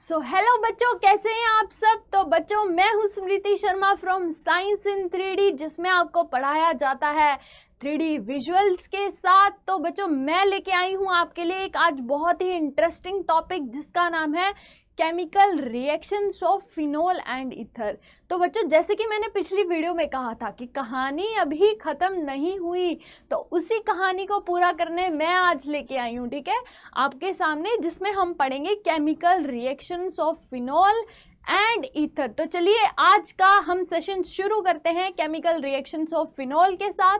So hello बच्चों, कैसे हैं आप सब। तो बच्चों, मैं हूं Smriti Sharma from science in 3D, जिसमें आपको पढ़ाया जाता है 3D विजुअल्स के साथ। तो बच्चों, मैं लेके आई हूं आपके लिए एक आज बहुत ही इंटरेस्टिंग टॉपिक, जिसका नाम है chemical reactions of phenol and ether. तो बच्चों, जैसे कि मैंने पिछली वीडियो में कहा था कि कहानी अभी ख़त्म नहीं हुई, तो उसी कहानी को पूरा करने मैं आज लेके आई हूँ, ठीक है, आपके सामने, जिसमें हम पढ़ेंगे chemical reactions of phenol and ether. तो चलिए आज का हम सेशन शुरू करते हैं केमिकल रिएक्शंस ऑफ फिनोल के साथ।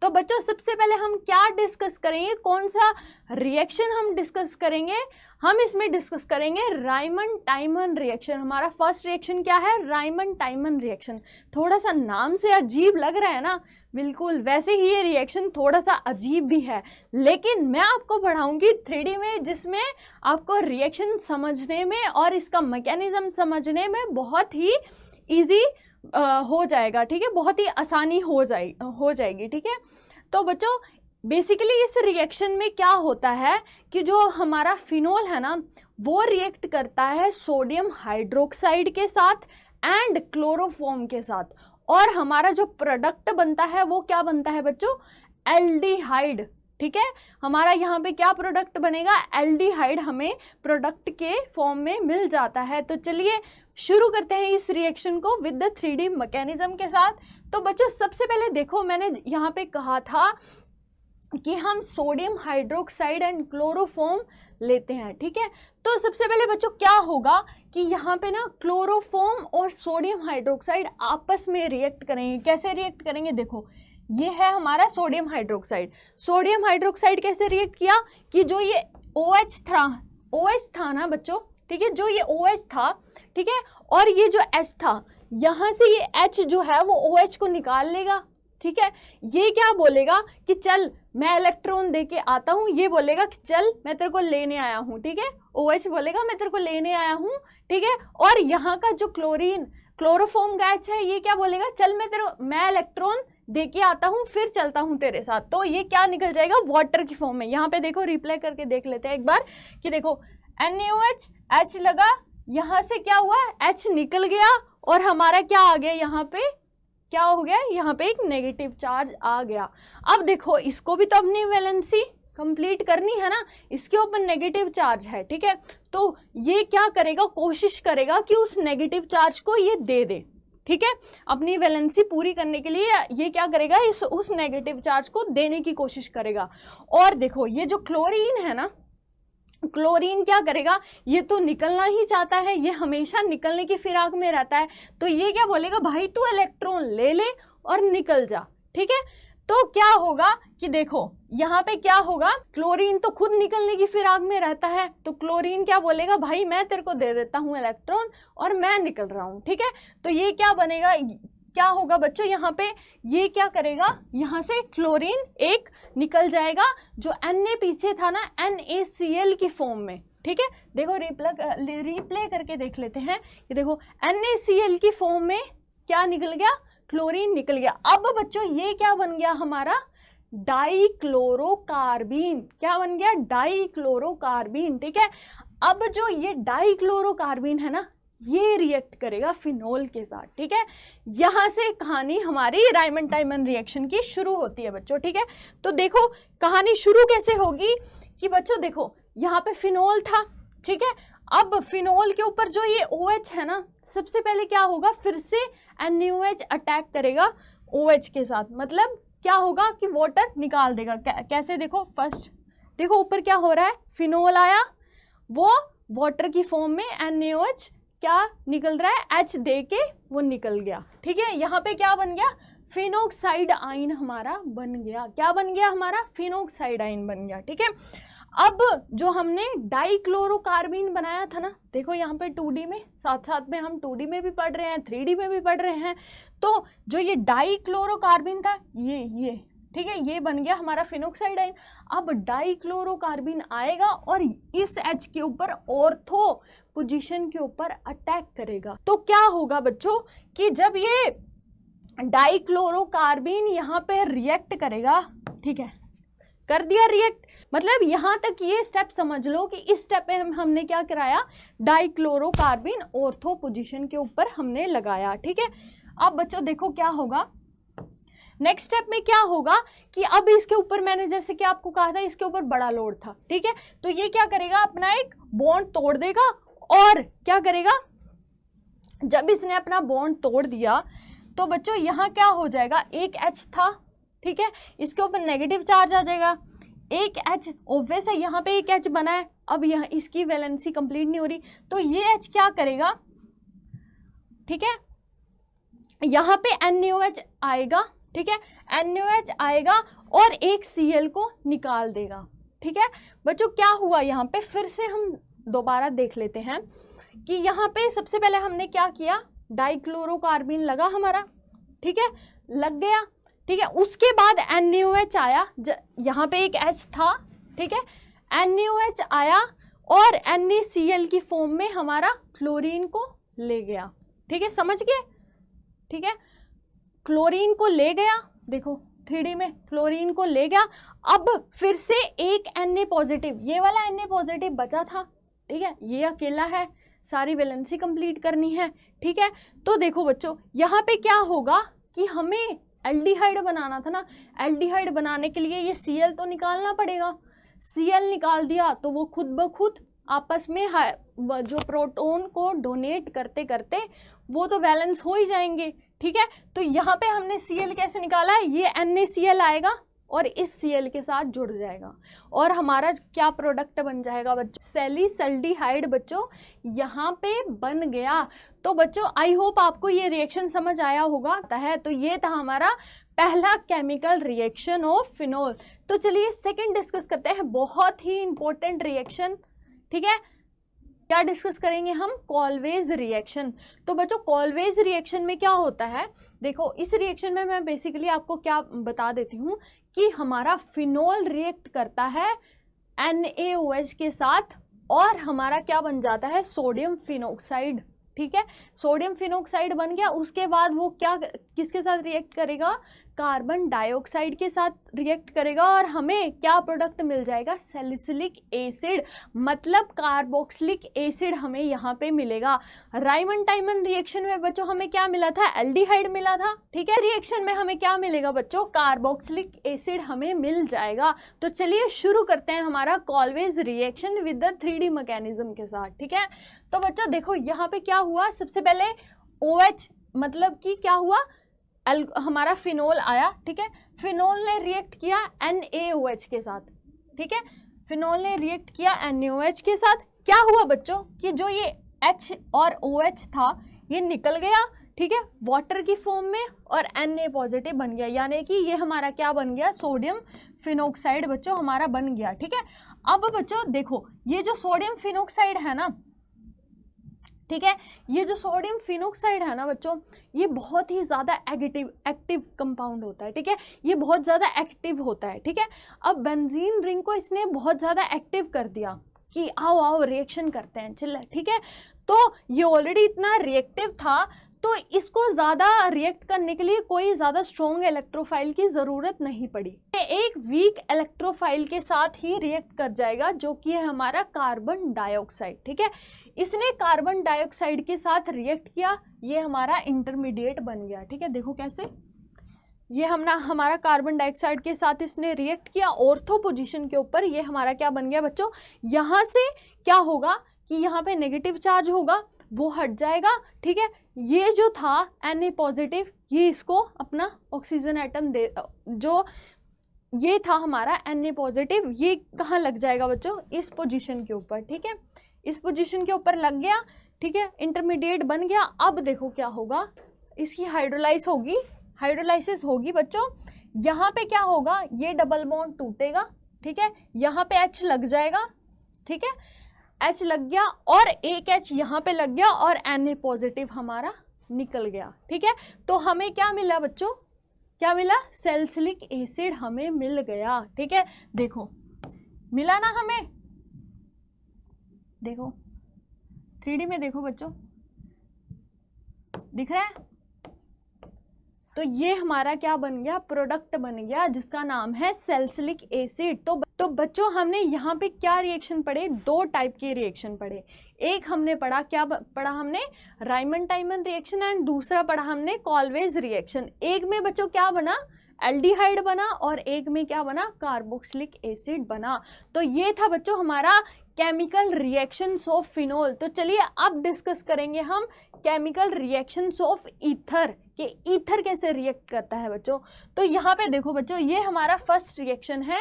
तो बच्चों, सबसे पहले हम क्या डिस्कस करेंगे, कौन सा रिएक्शन हम डिस्कस करेंगे। हम इसमें डिस्कस करेंगे रायमंड टाइमन रिएक्शन। हमारा फर्स्ट रिएक्शन क्या है, रायमंड टाइमन रिएक्शन। थोड़ा सा नाम से अजीब लग रहा है ना, बिल्कुल वैसे ही ये रिएक्शन थोड़ा सा अजीब भी है, लेकिन मैं आपको पढ़ाऊंगी 3D में, जिसमें आपको रिएक्शन समझने में और इसका मैकेनिज्म समझने में बहुत ही ईजी हो जाएगा, ठीक है, बहुत ही आसानी हो जाएगी, ठीक है। तो बच्चों, बेसिकली इस रिएक्शन में क्या होता है कि जो हमारा फिनोल है ना, वो रिएक्ट करता है सोडियम हाइड्रोक्साइड के साथ एंड क्लोरोफॉर्म के साथ, और हमारा जो प्रोडक्ट बनता है वो क्या बनता है बच्चों, एल्डिहाइड, ठीक है। हमारा यहाँ पे क्या प्रोडक्ट बनेगा, एल्डिहाइड हमें प्रोडक्ट के फॉर्म में मिल जाता है। तो चलिए शुरू करते हैं इस रिएक्शन को विद द 3D मैकेनिज्म के साथ। तो बच्चों, सबसे पहले देखो, मैंने यहाँ पे कहा था कि हम सोडियम हाइड्रोक्साइड एंड क्लोरोफॉर्म लेते हैं, ठीक है। तो सबसे पहले बच्चों क्या होगा कि यहाँ पे ना क्लोरोफॉर्म और सोडियम हाइड्रोक्साइड आपस में रिएक्ट करेंगे। कैसे रिएक्ट करेंगे, देखो ये है हमारा सोडियम हाइड्रोक्साइड। सोडियम हाइड्रोक्साइड कैसे रिएक्ट किया कि जो ये OH था ना बच्चों, ठीक है, जो ये OH था, ठीक है, और ये जो H था, यहाँ से ये H जो है वो OH को निकाल लेगा, ठीक है। ये क्या बोलेगा कि चल मैं इलेक्ट्रॉन दे के आता हूँ, ये बोलेगा कि चल मैं तेरे को लेने आया हूँ, ठीक है। OH बोलेगा मैं तेरे को लेने आया हूँ, ठीक है। और यहाँ का जो क्लोरोफॉर्म गैस है, ये क्या बोलेगा, चल मैं इलेक्ट्रॉन दे के आता हूँ, फिर चलता हूँ तेरे साथ। तो ये क्या निकल जाएगा, वाटर की फॉर्म में। यहाँ पे देखो, रिप्लाई करके देख लेते हैं एक बार कि देखो NaOH, H लगा, यहाँ से क्या हुआ, H निकल गया, और हमारा क्या आ गया, यहाँ पे क्या हो गया, यहाँ पे एक नेगेटिव चार्ज आ गया। अब देखो, इसको भी तो अपनी वैलेंसी कंप्लीट करनी है ना, इसके ऊपर नेगेटिव चार्ज है, ठीक है। तो ये क्या करेगा, कोशिश करेगा कि उस नेगेटिव चार्ज को ये दे दे, ठीक है। अपनी वैलेंसी पूरी करने के लिए ये क्या करेगा, उस नेगेटिव चार्ज को देने की कोशिश करेगा। और देखो, ये जो क्लोरीन है ना, क्लोरीन क्या करेगा, ये तो निकलना ही चाहता है, ये हमेशा निकलने की फिराक में रहता है। तो ये क्या बोलेगा, भाई तू इलेक्ट्रॉन ले ले और निकल जा, ठीक है। तो क्या होगा कि देखो यहाँ पे क्या होगा, क्लोरीन तो खुद निकलने की फिराक में रहता है, तो क्लोरीन क्या बोलेगा, भाई मैं तेरे को दे देता हूँ इलेक्ट्रॉन और मैं निकल रहा हूँ, ठीक है। तो ये क्या बनेगा, क्या होगा बच्चों, यहाँ पे ये क्या करेगा, यहाँ से क्लोरीन एक निकल जाएगा, जो Na पीछे था ना, NaCl की फॉर्म में, ठीक है। देखो रिप्ले करके देख लेते हैं कि देखो NaCl की फॉर्म में क्या निकल गया, क्लोरीन निकल गया। अब बच्चों ये क्या बन गया, हमारा डाइक्लोरोकार्बीन। क्या बन गया, डाइक्लोरोकार्बीन, ठीक है। अब जो ये डाइक्लोरोकार्बीन है ना, ये रिएक्ट करेगा फिनोल के साथ, ठीक है। यहाँ से कहानी हमारी रायमंड टाइमन रिएक्शन की शुरू होती है बच्चों, ठीक है। तो देखो कहानी शुरू कैसे होगी कि बच्चों देखो, यहाँ पे फिनोल था, ठीक है। अब फिनोल के ऊपर जो ये OH है ना, सबसे पहले क्या होगा, फिर से NaOH अटैक करेगा OH के साथ, मतलब क्या होगा कि वाटर निकाल देगा। कैसे, देखो फर्स्ट देखो ऊपर क्या हो रहा है, फिनोल आया, वो वाटर की फॉर्म में NaOH क्या निकल रहा है, H दे के वो निकल गया, ठीक है। यहाँ पे क्या बन गया, फिनोक्साइड आयन हमारा बन गया। क्या बन गया, हमारा फिनोक्साइड आयन बन गया, ठीक है। अब जो हमने डाइक्लोरोकार्बीन बनाया था ना, देखो यहाँ पे 2D में, साथ साथ में हम 2D में भी पढ़ रहे हैं, 3D में भी पढ़ रहे हैं। तो जो ये डाइक्लोरोकार्बीन था, ये ठीक है, ये बन गया हमारा फिनोक्साइड आयन। अब डाइक्लोरोकार्बीन आएगा और इस H के ऊपर ऑर्थो पोजीशन के ऊपर अटैक करेगा। तो क्या होगा बच्चों कि जब ये डाइक्लोरोकार्बीन यहाँ पे रिएक्ट करेगा, ठीक है, कर दिया रिएक्ट। मतलब यहाँ तक ये स्टेप समझ लो कि इस स्टेप पे हमने क्या कराया, डाइक्लोरोकार्बिन ऑर्थो पोजीशन के ऊपर हमने लगाया। ठीक है, अब बच्चों देखो क्या होगा, नेक्स्ट स्टेप में क्या होगा कि अब इसके ऊपर मैंने जैसे कि आपको कहा था इसके ऊपर बड़ा लोड था। ठीक है, तो ये क्या करेगा, अपना एक बॉन्ड तोड़ देगा और क्या करेगा, जब इसने अपना बॉन्ड तोड़ दिया तो बच्चों यहाँ क्या हो जाएगा, एक H था, ठीक है, इसके ऊपर नेगेटिव चार्ज आ जाएगा, एक H ऑब्वियस है, यहाँ पे एक H बना है, अब यहाँ इसकी वैलेंसी कंप्लीट नहीं हो रही, तो ये H क्या करेगा, ठीक है, यहाँ पे NaOH आएगा, ठीक है, NaOH आएगा और एक Cl को निकाल देगा। ठीक है बच्चों, क्या हुआ यहाँ पे, फिर से हम दोबारा देख लेते हैं कि यहाँ पे सबसे पहले हमने क्या किया, डाइक्लोरोकार्बिन लगा हमारा, ठीक है, लग गया, ठीक है, उसके बाद NaOH आया, यहाँ पे एक H था, ठीक है, NaOH आया और NaCl की फॉर्म में हमारा क्लोरीन को ले गया। ठीक है, समझ गए, ठीक है, क्लोरीन को ले गया, देखो 3D में क्लोरीन को ले गया, अब फिर से एक Na पॉजिटिव, ये वाला Na पॉजिटिव बचा था, ठीक है, ये अकेला है, सारी वैलेंसी कंप्लीट करनी है। ठीक है, तो देखो बच्चों यहाँ पे क्या होगा कि हमें एल्डिहाइड बनाना था ना, एल्डिहाइड बनाने के लिए ये Cl तो निकालना पड़ेगा, Cl निकाल दिया तो वो खुद ब खुद आपस में जो प्रोटॉन को डोनेट करते करते वो तो बैलेंस हो ही जाएंगे। ठीक है, तो यहाँ पे हमने Cl कैसे निकाला है, ये NaCl आएगा और इस Cl के साथ जुड़ जाएगा और हमारा क्या प्रोडक्ट बन जाएगा बच्चों, सैलिसल्डिहाइड बच्चों यहाँ पे बन गया। तो बच्चों आई होप आपको ये रिएक्शन समझ आया होगा है, तो ये था हमारा पहला केमिकल रिएक्शन ऑफ फिनोल। तो चलिए सेकंड डिस्कस करते हैं, बहुत ही इंपॉर्टेंट रिएक्शन। ठीक है, क्या डिस्कस करेंगे हम, कॉलवेज रिएक्शन। तो बच्चों कॉलवेज रिएक्शन में क्या होता है, देखो इस रिएक्शन में मैं बेसिकली आपको क्या बता देती हूँ कि हमारा फिनोल रिएक्ट करता है NaOH के साथ और हमारा क्या बन जाता है, सोडियम फिनोक्साइड। ठीक है, सोडियम फिनोक्साइड बन गया, उसके बाद वो क्या किसके साथ रिएक्ट करेगा, कार्बन डाइऑक्साइड के साथ रिएक्ट करेगा और हमें क्या प्रोडक्ट मिल जाएगा, सैलिसिलिक एसिड, मतलब कार्बोक्सिलिक एसिड हमें यहाँ पे मिलेगा। राइमन टाइमन रिएक्शन में बच्चों हमें क्या मिला था, एल्डिहाइड मिला था। ठीक है, रिएक्शन में हमें क्या मिलेगा बच्चों, कार्बोक्सिलिक एसिड हमें मिल जाएगा। तो चलिए शुरू करते हैं हमारा Kolbe's reaction with the 3D mechanism के साथ। ठीक है, तो बच्चों देखो यहाँ पे क्या हुआ, सबसे पहले OH मतलब कि क्या हुआ, हमारा फिनोल आया, ठीक है, फिनोल ने रिएक्ट किया NaOH के साथ। ठीक है, फिनोल ने रिएक्ट किया NaOH के साथ, क्या हुआ बच्चों कि जो ये H और OH था ये निकल गया, ठीक है, वाटर की फॉर्म में और Na पॉजिटिव बन गया, यानी कि ये हमारा क्या बन गया, सोडियम फिनोक्साइड बच्चों हमारा बन गया। ठीक है, अब बच्चों देखो ये जो सोडियम फिनोक्साइड है ना, ठीक है, ये जो सोडियम फिनोक्साइड है ना बच्चों, ये बहुत ही ज़्यादा एक्टिव कंपाउंड होता है। ठीक है, ये बहुत ज़्यादा एक्टिव होता है। ठीक है, अब बेंजीन रिंग को इसने बहुत ज़्यादा एक्टिव कर दिया कि आओ आओ रिएक्शन करते हैं, चल। ठीक है, तो ये ऑलरेडी इतना रिएक्टिव था तो इसको ज़्यादा रिएक्ट करने के लिए कोई ज़्यादा स्ट्रॉन्ग इलेक्ट्रोफाइल की ज़रूरत नहीं पड़ी, एक वीक इलेक्ट्रोफाइल के साथ ही रिएक्ट कर जाएगा जो कि है हमारा कार्बन डाइऑक्साइड। ठीक है, इसने कार्बन डाइऑक्साइड के साथ रिएक्ट किया, ये हमारा इंटरमीडिएट बन गया। ठीक है, देखो कैसे, ये हमारा कार्बन डाइऑक्साइड के साथ इसने रिएक्ट किया ऑर्थो पोजीशन के ऊपर, ये हमारा क्या बन गया बच्चों, यहाँ से क्या होगा कि यहाँ पे नेगेटिव चार्ज होगा वो हट जाएगा। ठीक है, ये जो था Na पॉजिटिव ये इसको अपना ऑक्सीजन एटम दे, जो ये था हमारा Na पॉजिटिव ये कहाँ लग जाएगा बच्चों, इस पोजीशन के ऊपर। ठीक है, इस पोजीशन के ऊपर लग गया। ठीक है, इंटरमीडिएट बन गया। अब देखो क्या होगा, इसकी हाइड्रोलाइसिस होगी बच्चों, यहाँ पे क्या होगा, ये डबल बॉन्ड टूटेगा। ठीक है, यहाँ पे H लग जाएगा। ठीक है, H लग गया और एक H यहाँ पे लग गया और Na पॉजिटिव हमारा निकल गया। ठीक है, तो हमें क्या मिला बच्चों, क्या मिला, सैलिसिलिक एसिड हमें मिल गया। ठीक है, देखो मिला ना हमें, देखो 3D में देखो बच्चों, दिख रहा है। तो ये हमारा क्या बन गया, प्रोडक्ट बन गया जिसका नाम है सैलिसिलिक एसिड। तो बच्चों हमने यहाँ पे क्या रिएक्शन पढ़े, दो टाइप के रिएक्शन पढ़े। एक हमने पढ़ा, क्या पढ़ा हमने, राइमन-टाइमन रिएक्शन, एंड दूसरा पढ़ा हमने कॉलवेज रिएक्शन। एक में बच्चों क्या बना, एल्डिहाइड बना, और एक में क्या बना, कार्बोक्सिलिक एसिड बना। तो ये था बच्चों हमारा केमिकल रिएक्शंस ऑफ फिनोल। तो चलिए अब डिस्कस करेंगे हम केमिकल रिएक्शंस ऑफ ईथर, कि ईथर कैसे रिएक्ट करता है बच्चों। तो यहाँ पे देखो बच्चों, ये हमारा फर्स्ट रिएक्शन है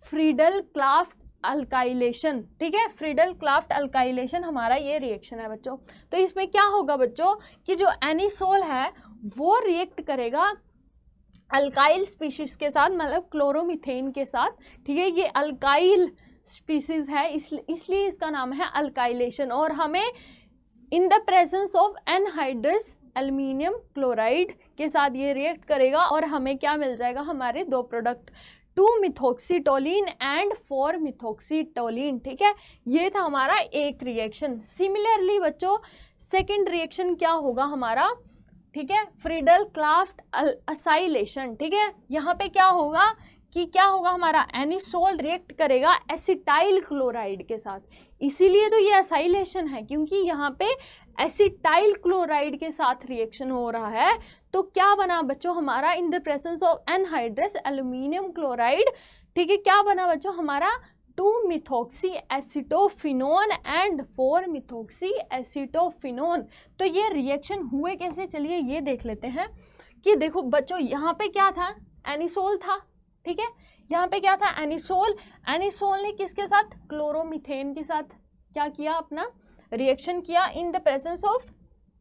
फ्रीडल-क्लाफ्ट अल्काइलेशन, ठीक है, फ्रीडल-क्लाफ्ट अल्काइलेशन हमारा ये रिएक्शन है बच्चों। तो इसमें क्या होगा बच्चों कि जो एनिसोल है वो रिएक्ट करेगा अल्काइल स्पीशीज के साथ, मतलब क्लोरोमीथेन के साथ, ठीक है। ये अल्काइल स्पीशीज है, इसलिए इसका नाम है अल्काइलेशन। और हमें in the presence of anhydrous aluminium chloride के साथ ये रिएक्ट करेगा, और हमें क्या मिल जाएगा, हमारे दो प्रोडक्ट, 2-मिथॉक्सीटोलिन एंड 4-मिथॉक्सीटोलिन, ठीक है। ये था हमारा एक रिएक्शन। सिमिलरली बच्चों सेकेंड रिएक्शन क्या होगा हमारा, ठीक है, फ्रीडल-क्लाफ्ट असाइलेशन, ठीक है। यहाँ पे क्या होगा कि क्या होगा, हमारा एनिसोल रिएक्ट करेगा एसिटाइल क्लोराइड के साथ, इसीलिए तो ये असाइलेशन है, क्योंकि यहाँ पे एसिटाइल क्लोराइड के साथ रिएक्शन हो रहा है। तो क्या बना बच्चों हमारा, in the presence of anhydrous aluminium chloride, ठीक है, क्या बना बच्चों हमारा, 2-मिथॉक्सी एसिटोफिनोन एंड 4-मिथॉक्सी एसिटोफिनोन। तो ये रिएक्शन हुए कैसे, चलिए ये देख लेते हैं। कि देखो बच्चों यहाँ पे क्या था, एनिसोल था, ठीक है, यहाँ पे क्या था, एनिसोल। एनिसोल ने किसके साथ, क्लोरोमीथेन के साथ क्या किया, अपना रिएक्शन किया in the presence of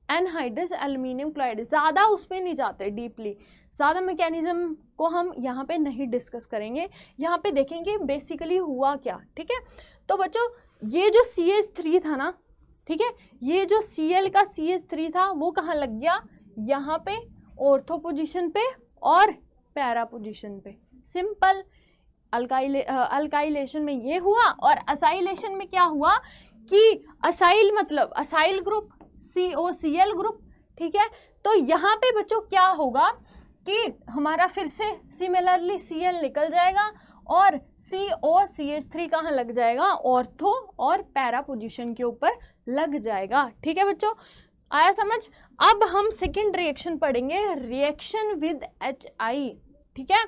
anhydrous aluminium chloride. ज़्यादा उसमें नहीं जाते डीपली, ज़्यादा मैकेनिज्म को हम यहाँ पे नहीं डिस्कस करेंगे, यहाँ पे देखेंगे बेसिकली हुआ क्या, ठीक है। तो बच्चों ये जो CH3 था ना, ठीक है, ये जो Cl का CH3 था वो कहाँ लग गया, यहाँ पे ऑर्थो पोजीशन पे और पैरा पोजीशन पे। सिंपल। अल्काइलेशन में ये हुआ, और असाइलेशन में क्या हुआ कि असाइल मतलब असाइल ग्रुप, COCl ग्रुप, ठीक है। तो यहाँ पे बच्चों क्या होगा कि हमारा फिर से सिमिलरली Cl निकल जाएगा, और COCH3 कहाँ लग जाएगा, ऑर्थो और पैरा पोजीशन के ऊपर लग जाएगा, ठीक है बच्चों, आया समझ। अब हम सेकेंड रिएक्शन पढ़ेंगे, रिएक्शन विद HI, ठीक है,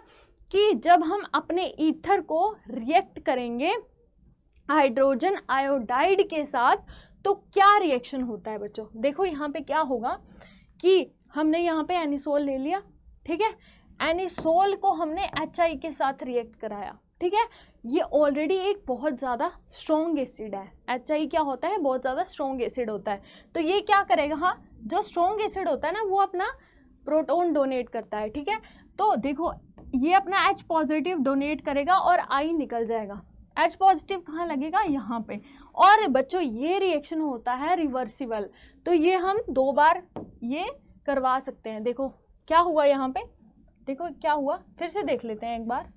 कि जब हम अपने ईथर को रिएक्ट करेंगे हाइड्रोजन आयोडाइड के साथ तो क्या रिएक्शन होता है बच्चों। देखो यहाँ पे क्या होगा कि हमने यहाँ पे एनिसोल ले लिया, ठीक है, एनिसोल को हमने HI के साथ रिएक्ट कराया, ठीक है। ये ऑलरेडी एक बहुत ज़्यादा स्ट्रॉन्ग एसिड है, HI क्या होता है, बहुत ज़्यादा स्ट्रॉन्ग एसिड होता है। तो ये क्या करेगा, हाँ, जो स्ट्रॉन्ग एसिड होता है ना वो अपना प्रोटॉन डोनेट करता है, ठीक है। तो देखो ये अपना H पॉजिटिव डोनेट करेगा और I निकल जाएगा। H पॉजिटिव कहाँ लगेगा, यहाँ पे। और बच्चों ये रिएक्शन होता है रिवर्सिबल, तो ये हम 2 बार ये करवा सकते हैं। देखो क्या हुआ यहाँ पे, देखो क्या हुआ, फिर से देख लेते हैं एक बार,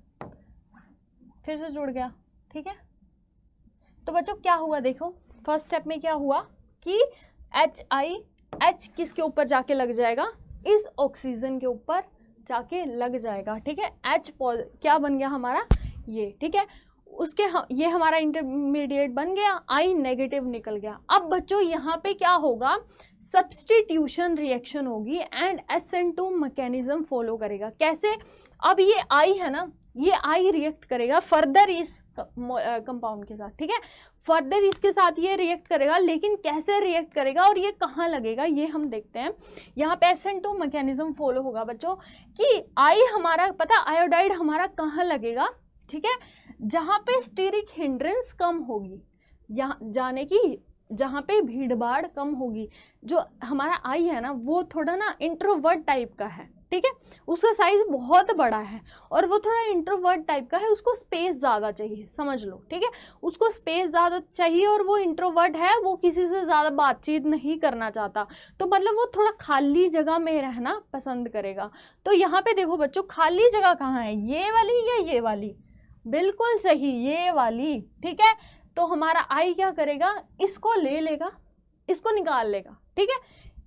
फिर से जुड़ गया, ठीक है। तो बच्चों क्या हुआ, देखो फर्स्ट स्टेप में क्या हुआ कि H किसके ऊपर जाके लग जाएगा, इस ऑक्सीजन के ऊपर जाके लग जाएगा, ठीक है। H क्या बन गया हमारा ये, ठीक है, उसके ये हमारा इंटरमीडिएट बन गया, I नेगेटिव निकल गया। अब बच्चों यहाँ पे क्या होगा, सब्सटीट्यूशन रिएक्शन होगी एंड SN2 मैकेनिज्म फॉलो करेगा। कैसे, अब ये I है ना, ये I रिएक्ट करेगा फर्दर इस कंपाउंड के साथ, ठीक है, फर्दर इसके साथ ये रिएक्ट करेगा, लेकिन कैसे रिएक्ट करेगा और ये कहाँ लगेगा ये हम देखते हैं। यहाँ पे SN2 मैकेनिज्म फॉलो होगा बच्चों कि I हमारा पता, आयोडाइड हमारा कहाँ लगेगा, ठीक है, जहाँ पे स्टीरिक हिंड्रेंस कम होगी, यहाँ जाने की जहाँ पे भीड़ भाड़ कम होगी। जो हमारा I है ना वो थोड़ा ना इंट्रोवर्ट टाइप का है, ठीक है, उसका साइज बहुत बड़ा है और वो थोड़ा इंट्रोवर्ट टाइप का है, उसको स्पेस ज़्यादा चाहिए, समझ लो, ठीक है, उसको स्पेस ज़्यादा चाहिए और वो इंट्रोवर्ट है, वो किसी से ज़्यादा बातचीत नहीं करना चाहता, तो मतलब वो थोड़ा खाली जगह में रहना पसंद करेगा। तो यहाँ पे देखो बच्चों खाली जगह कहाँ है, ये वाली या ये वाली, बिल्कुल सही ये वाली, ठीक है। तो हमारा I क्या करेगा, इसको ले लेगा, इसको निकाल लेगा, ठीक है,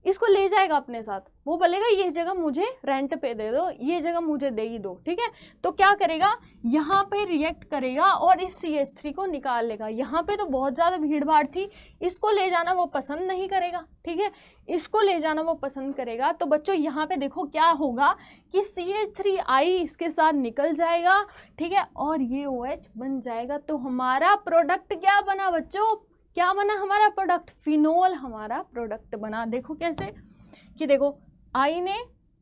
इसको ले जाएगा अपने साथ, वो बोलेगा ये जगह मुझे रेंट पे दे दो, ये जगह मुझे दे ही दो, ठीक है। तो क्या करेगा, यहाँ पे रिएक्ट करेगा और इस CH3 को निकाल लेगा। यहाँ पे तो बहुत ज़्यादा भीड़ भाड़ थी, इसको ले जाना वो पसंद नहीं करेगा, ठीक है, इसको ले जाना वो पसंद करेगा। तो बच्चों यहाँ पे देखो क्या होगा कि CH3I इसके साथ निकल जाएगा, ठीक है, और ये OH बन जाएगा। तो हमारा प्रोडक्ट क्या बना बच्चों, क्या बना हमारा प्रोडक्ट, फिनोल हमारा प्रोडक्ट बना। देखो कैसे कि देखो आई ने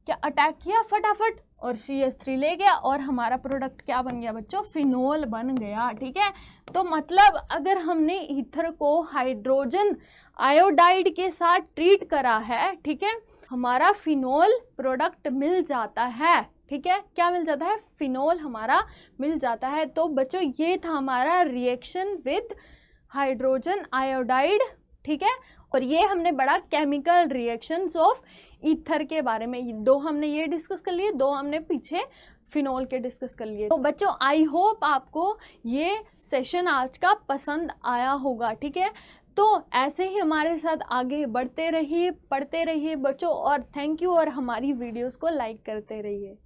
क्या अटैक किया फटाफट और CH3 ले गया और हमारा प्रोडक्ट क्या बन गया बच्चों, फिनोल बन गया, ठीक है। तो मतलब अगर हमने ईथर को हाइड्रोजन आयोडाइड के साथ ट्रीट करा है, ठीक है, हमारा फिनोल प्रोडक्ट मिल जाता है, ठीक है, क्या मिल जाता है, फिनोल हमारा मिल जाता है। तो बच्चों ये था हमारा रिएक्शन विद हाइड्रोजन आयोडाइड, ठीक है, और ये हमने बड़ा केमिकल रिएक्शंस ऑफ ईथर के बारे में, दो हमने ये डिस्कस कर लिए, दो हमने पीछे फिनोल के डिस्कस कर लिए। तो बच्चों आई होप आपको ये सेशन आज का पसंद आया होगा, ठीक है। तो ऐसे ही हमारे साथ आगे बढ़ते रहिए, पढ़ते रहिए बच्चों, और थैंक यू, और हमारी वीडियोस को लाइक करते रहिए।